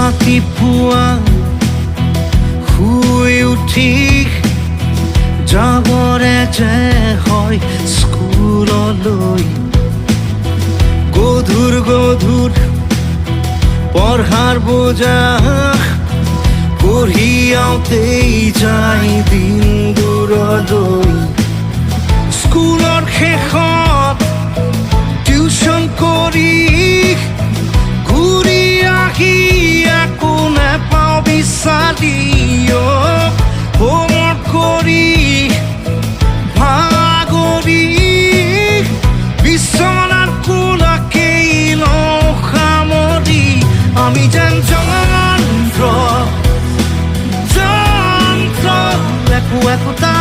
ৰাতিপুৱা শুই উঠি যাবৰে যে হয় স্কুললৈ গধুৰ গধুৰ পঢ়াৰ বোজা কঢ়িয়াওঁতেই যায় দিন দূৰলৈ স্কুলৰ শেষত টিউচন কৰি ঘূৰি আহি আকৌ নেপাওঁ বিচাৰি হোমৱৰ্ক কৰি ভাগৰি বিচনাত কোলাকেই লওঁ সামৰি আমি যেন যন্ত্ৰ একো একোটা